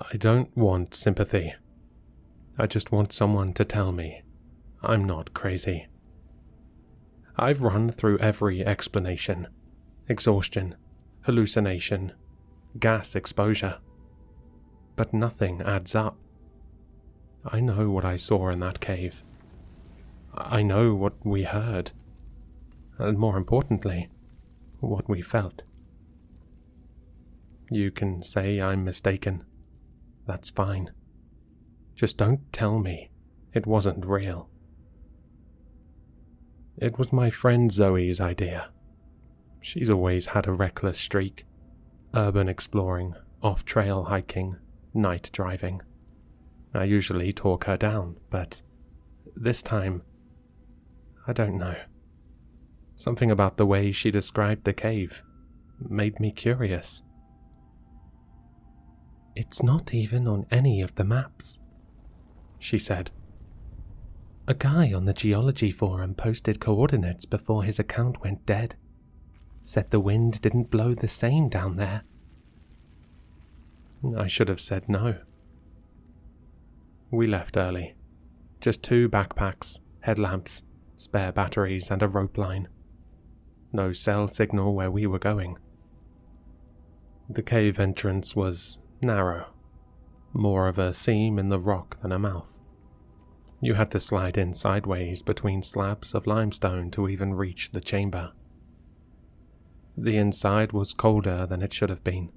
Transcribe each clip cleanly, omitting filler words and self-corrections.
I don't want sympathy. I just want someone to tell me I'm not crazy. I've run through every explanation. Exhaustion, hallucination, gas exposure. But nothing adds up. I know what I saw in that cave. I know what we heard. And more importantly, what we felt. You can say I'm mistaken. That's fine. Just don't tell me it wasn't real. It was my friend Zoe's idea. She's always had a reckless streak. Urban exploring, off-trail hiking, night driving. I usually talk her down, but this time, I don't know. Something about the way she described the cave made me curious. It's not even on any of the maps, she said. A guy on the geology forum posted coordinates before his account went dead. Said the wind didn't blow the same down there. I should have said no. We left early. Just 2 backpacks, headlamps, spare batteries and a rope line. No cell signal where we were going. The cave entrance was narrow, more of a seam in the rock than a mouth. You had to slide in sideways between slabs of limestone to even reach the chamber. The inside was colder than it should have been.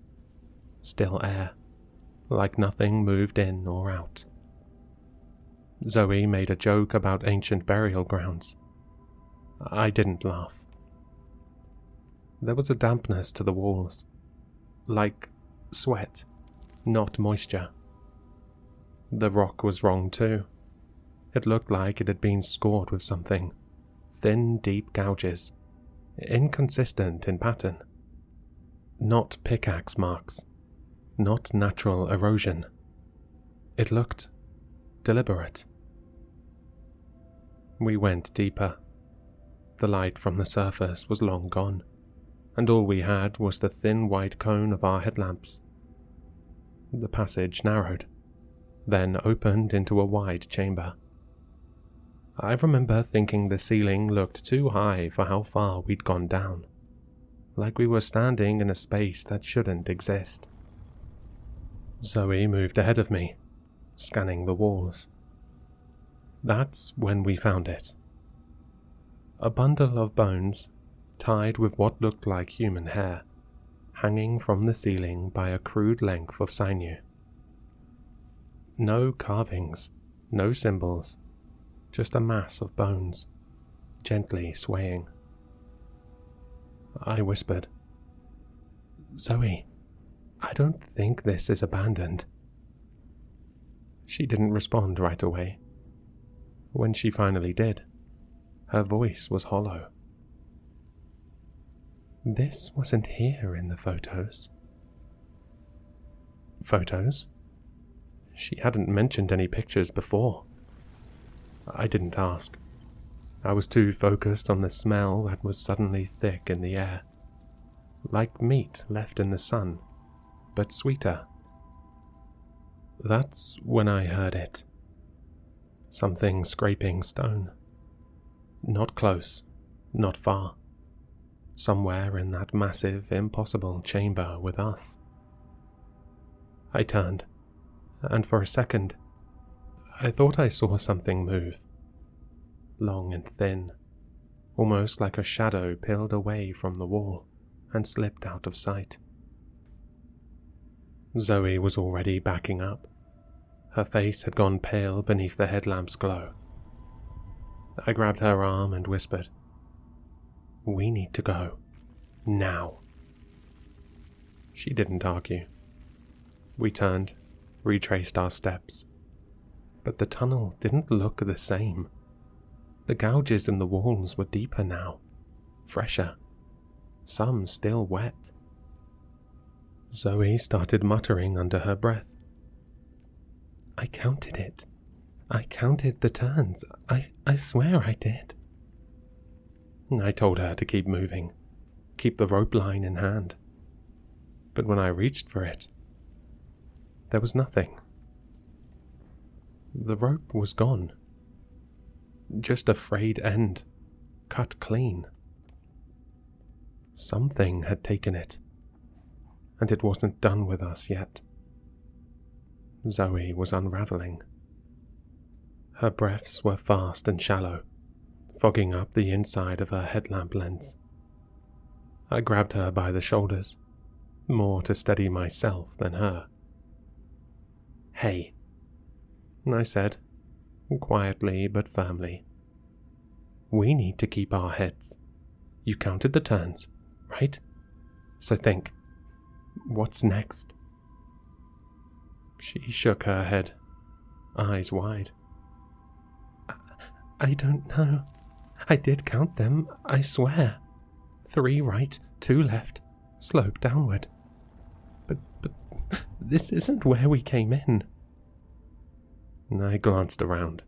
Still air, like nothing moved in or out. Zoe made a joke about ancient burial grounds. I didn't laugh. There was a dampness to the walls, like sweat, not moisture. The rock was wrong too. It looked like it had been scored with something. Thin, deep gouges, inconsistent in pattern. Not pickaxe marks, not natural erosion. It looked deliberate. We went deeper. The light from the surface was long gone, and all we had was the thin white cone of our headlamps. The passage narrowed, then opened into a wide chamber. I remember thinking the ceiling looked too high for how far we'd gone down, like we were standing in a space that shouldn't exist. Zoe moved ahead of me, scanning the walls. That's when we found it. A bundle of bones, tied with what looked like human hair, hanging from the ceiling by a crude length of sinew. No carvings, no symbols, just a mass of bones, gently swaying. I whispered, "Zoe, I don't think this is abandoned." She didn't respond right away. When she finally did, her voice was hollow. "This wasn't here in the photos." Photos? She hadn't mentioned any pictures before. I didn't ask. I was too focused on the smell that was suddenly thick in the air. Like meat left in the sun, but sweeter. That's when I heard it. Something scraping stone. Not close, not far. Somewhere in that massive, impossible chamber with us. I turned, and for a second, I thought I saw something move. Long and thin, almost like a shadow peeled away from the wall and slipped out of sight. Zoe was already backing up. Her face had gone pale beneath the headlamp's glow. I grabbed her arm and whispered, "We need to go. Now." She didn't argue. We turned, retraced our steps. But the tunnel didn't look the same. The gouges in the walls were deeper now, fresher, some still wet. Zoe started muttering under her breath. "I counted it. I counted the turns. I swear I did." I told her to keep moving, keep the rope line in hand. But when I reached for it, there was nothing. The rope was gone. Just a frayed end, cut clean. Something had taken it, and it wasn't done with us yet. Zoe was unraveling. Her breaths were fast and shallow, fogging up the inside of her headlamp lens. I grabbed her by the shoulders, more to steady myself than her. "Hey," I said, quietly but firmly. "We need to keep our heads. You counted the turns, right? So think, what's next?" She shook her head, eyes wide. I don't know. I did count them, I swear. 3 right, 2 left, slope downward. But this isn't where we came in." I glanced around.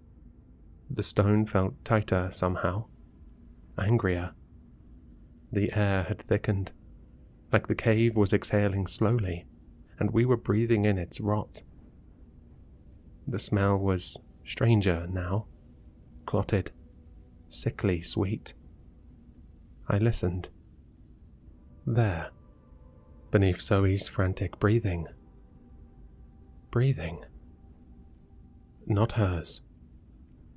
The stone felt tighter somehow, angrier. The air had thickened, like the cave was exhaling slowly, and we were breathing in its rot. The smell was stranger now, clotted, sickly sweet. I listened. There, beneath Zoe's frantic breathing. Breathing. Not hers.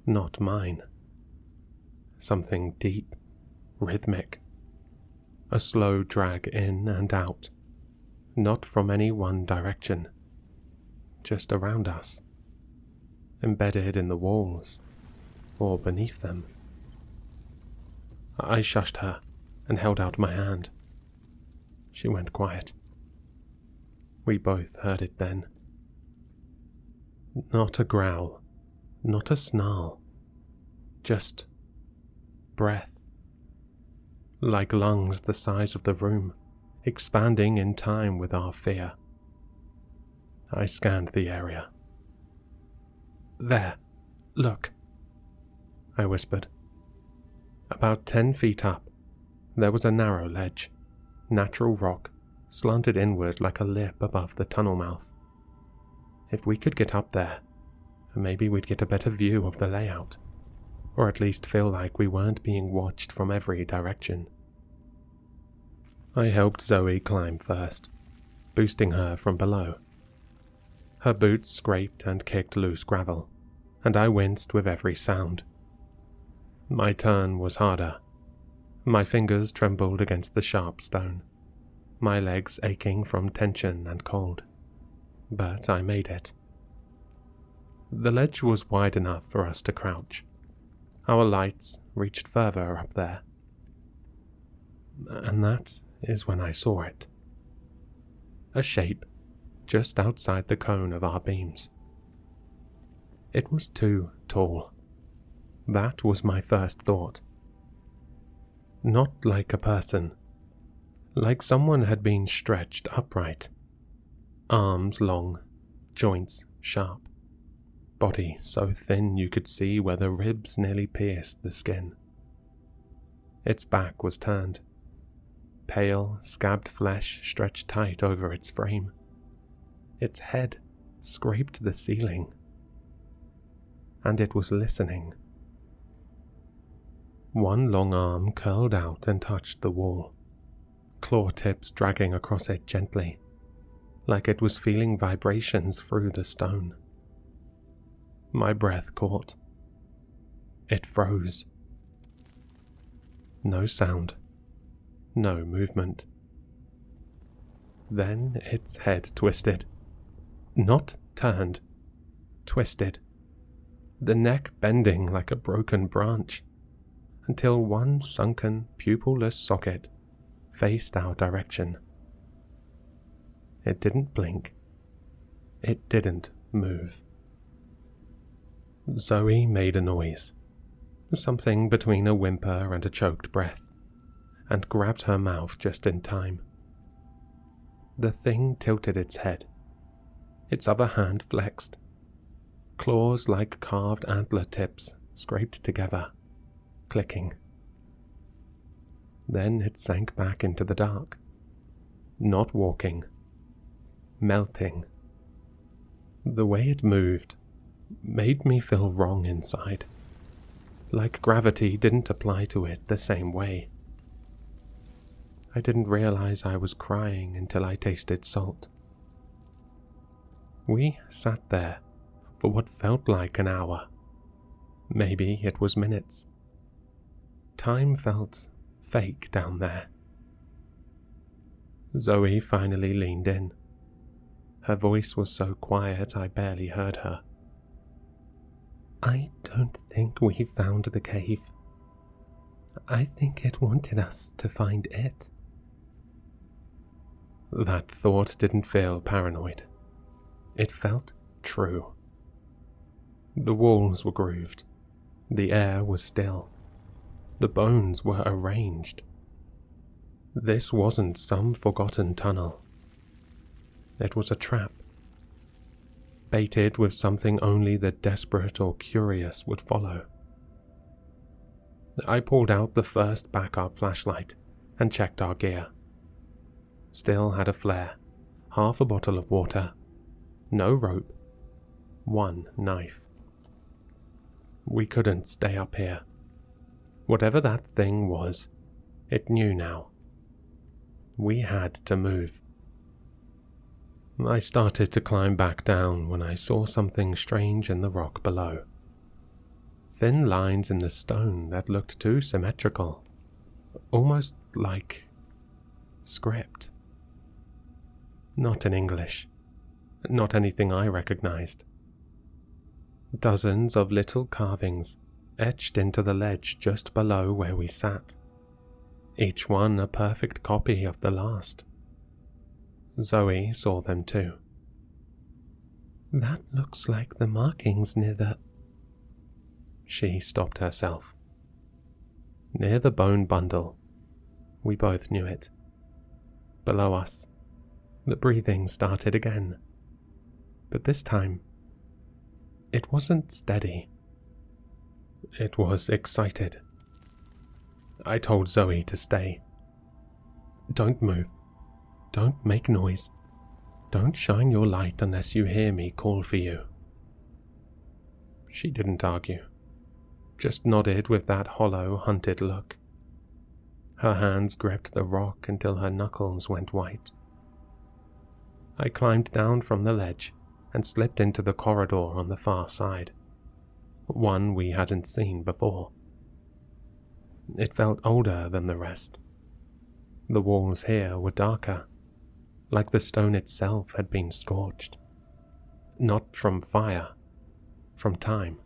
Not mine. Something deep, rhythmic. A slow drag in and out. Not from any one direction. Just around us. Embedded in the walls, or beneath them. I shushed her and held out my hand. She went quiet. We both heard it then. Not a growl, not a snarl, just breath. Like lungs the size of the room, expanding in time with our fear. I scanned the area. "There, look," I whispered. About 10 feet up, there was a narrow ledge, natural rock, slanted inward like a lip above the tunnel mouth. If we could get up there, maybe we'd get a better view of the layout, or at least feel like we weren't being watched from every direction. I helped Zoe climb first, boosting her from below. Her boots scraped and kicked loose gravel, and I winced with every sound. My turn was harder. My fingers trembled against the sharp stone, my legs aching from tension and cold. But I made it. The ledge was wide enough for us to crouch. Our lights reached further up there. And that is when I saw it. A shape just outside the cone of our beams. It was too tall. That was my first thought. Not like a person. Like someone had been stretched upright. Arms long, joints sharp. Body so thin you could see where the ribs nearly pierced the skin. Its back was turned. Pale, scabbed flesh stretched tight over its frame. Its head scraped the ceiling. And it was listening. One long arm curled out and touched the wall, claw tips dragging across it gently, like it was feeling vibrations through the stone. My breath caught. It froze. No sound. No movement. Then its head twisted. Not turned. Twisted. The neck bending like a broken branch, until one sunken, pupilless socket faced our direction. It didn't blink. It didn't move. Zoe made a noise, something between a whimper and a choked breath, and grabbed her mouth just in time. The thing tilted its head. Its other hand flexed. Claws like carved antler tips scraped together, clicking. Then it sank back into the dark, not walking, melting, The way it moved made me feel wrong inside, like gravity didn't apply to it the same way. I didn't realize I was crying until I tasted salt. We sat there for what felt like an hour. Maybe it was minutes. Time felt fake down there. Zoe finally leaned in. Her voice was so quiet I barely heard her. I don't think we found the cave. I think it wanted us to find it. That thought didn't feel paranoid. It felt true. The walls were grooved. The air was still. The bones were arranged. This wasn't some forgotten tunnel. It was a trap, baited with something only the desperate or curious would follow. I pulled out the first backup flashlight and checked our gear. Still had a flare, half a bottle of water, no rope, one knife. We couldn't stay up here. Whatever that thing was, it knew now. We had to move. I started to climb back down when I saw something strange in the rock below. Thin lines in the stone that looked too symmetrical, almost like script. Not in English, not anything I recognized. Dozens of little carvings etched into the ledge just below where we sat, each one a perfect copy of the last. Zoe saw them too. That looks like the markings near the... She stopped herself. Near the bone bundle. We both knew it. Below us, the breathing started again. But this time, it wasn't steady. It was excited. I told Zoe to stay. Don't move. Don't make noise. Don't shine your light unless you hear me call for you. She didn't argue, just nodded with that hollow, hunted look. Her hands gripped the rock until her knuckles went white. I climbed down from the ledge and slipped into the corridor on the far side, one we hadn't seen before. It felt older than the rest. The walls here were darker, like the stone itself had been scorched. Not from fire, from time,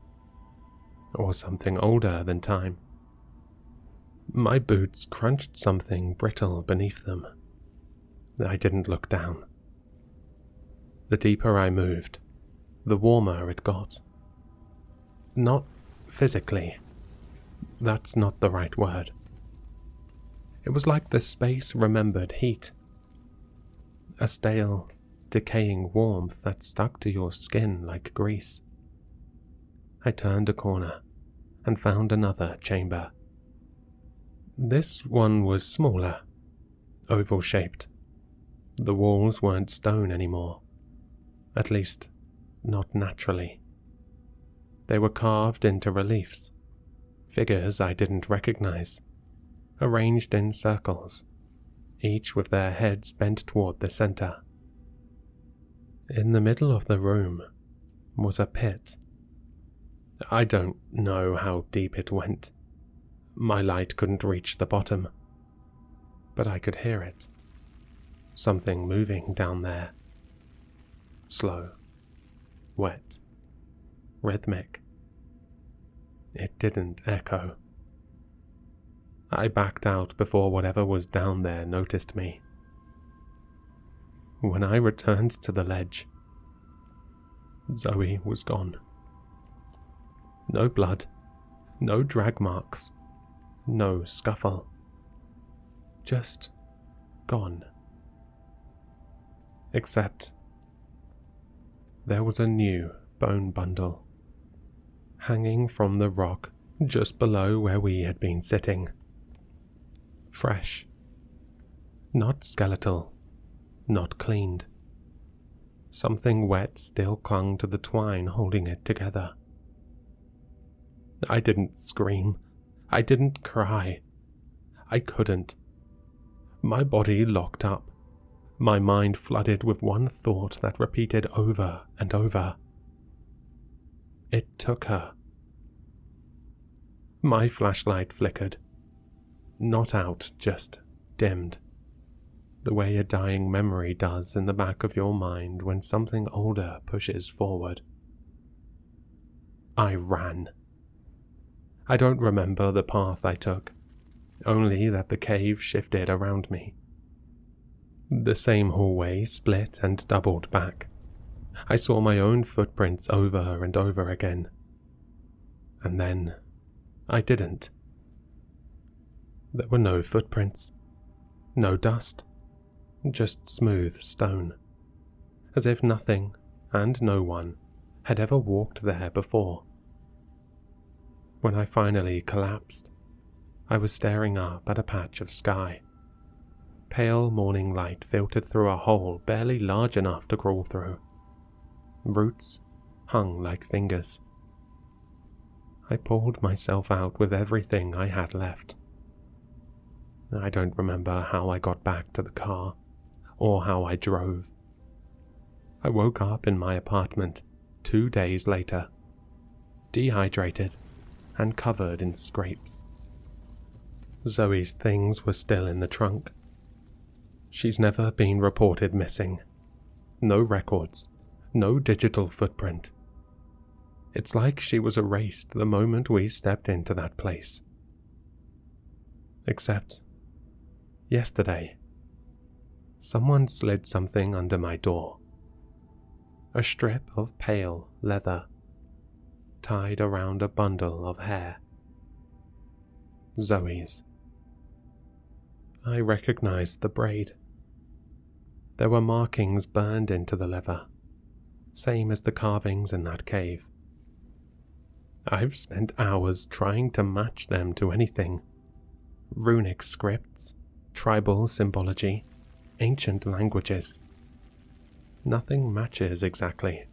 or something older than time. My boots crunched something brittle beneath them. I didn't look down. The deeper I moved, the warmer it got. Not physically. That's not the right word. It was like the space remembered heat. A stale, decaying warmth that stuck to your skin like grease. I turned a corner and found another chamber. This one was smaller, oval-shaped. The walls weren't stone anymore, at least not naturally. They were carved into reliefs, figures I didn't recognize, arranged in circles, each with their heads bent toward the center. In the middle of the room was a pit. I don't know how deep it went. My light couldn't reach the bottom, but I could hear it. Something moving down there. Slow, wet, rhythmic. It didn't echo. I backed out before whatever was down there noticed me. When I returned to the ledge, Zoe was gone. No blood, no drag marks, no scuffle. Just gone. Except there was a new bone bundle hanging from the rock just below where we had been sitting. Fresh. Not skeletal, not cleaned. Something wet still clung to the twine holding it together. I didn't scream. I didn't cry. I couldn't. My body locked up. My mind flooded with one thought that repeated over and over. It took her. My flashlight flickered. Not out, just dimmed. The way a dying memory does in the back of your mind when something older pushes forward. I ran. I don't remember the path I took, only that the cave shifted around me. The same hallway split and doubled back. I saw my own footprints over and over again. And then I didn't. There were no footprints, no dust, just smooth stone, as if nothing and no one had ever walked there before. When I finally collapsed, I was staring up at a patch of sky. Pale morning light filtered through a hole barely large enough to crawl through. Roots hung like fingers. I pulled myself out with everything I had left. I don't remember how I got back to the car, or how I drove. I woke up in my apartment 2 days later, dehydrated and covered in scrapes. Zoe's things were still in the trunk. She's never been reported missing. No records, no digital footprint. It's like she was erased the moment we stepped into that place. Except, yesterday, someone slid something under my door. A strip of pale leather, tied around a bundle of hair. Zoe's. I recognized the braid. There were markings burned into the leather, same as the carvings in that cave. I've spent hours trying to match them to anything. Runic scripts, tribal symbology, ancient languages. Nothing matches exactly,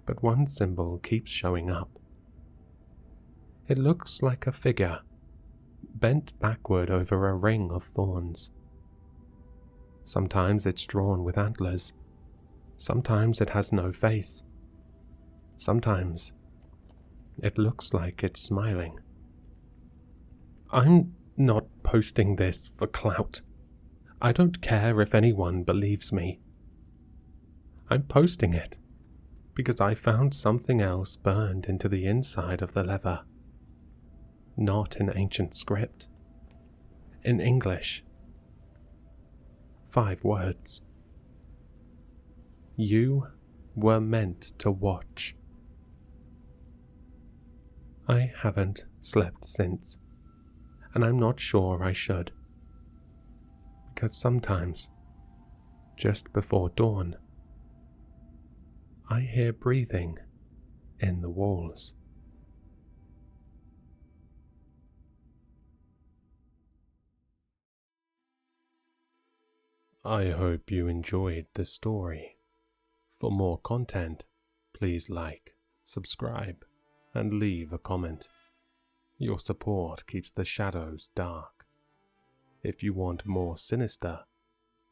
but one symbol keeps showing up. It looks like a figure, bent backward over a ring of thorns. Sometimes it's drawn with antlers, sometimes it has no face, sometimes it looks like it's smiling. I'm not posting this for clout. I don't care if anyone believes me. I'm posting it because I found something else burned into the inside of the leather. Not in ancient script. In English. 5 words. You were meant to watch. I haven't slept since, and I'm not sure I should. Because sometimes, just before dawn, I hear breathing in the walls. I hope you enjoyed the story. For more content, please like, subscribe, and leave a comment. Your support keeps the shadows dark. If you want more Sinister,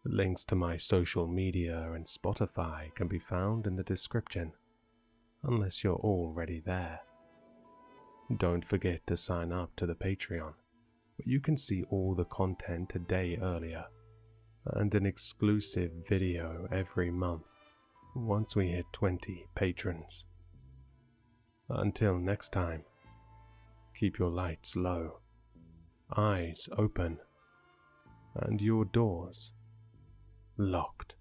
links to my social media and Spotify can be found in the description, unless you're already there. Don't forget to sign up to the Patreon, where you can see all the content a day earlier, and an exclusive video every month once we hit 20 patrons. Until next time, keep your lights low, eyes open, and your doors locked.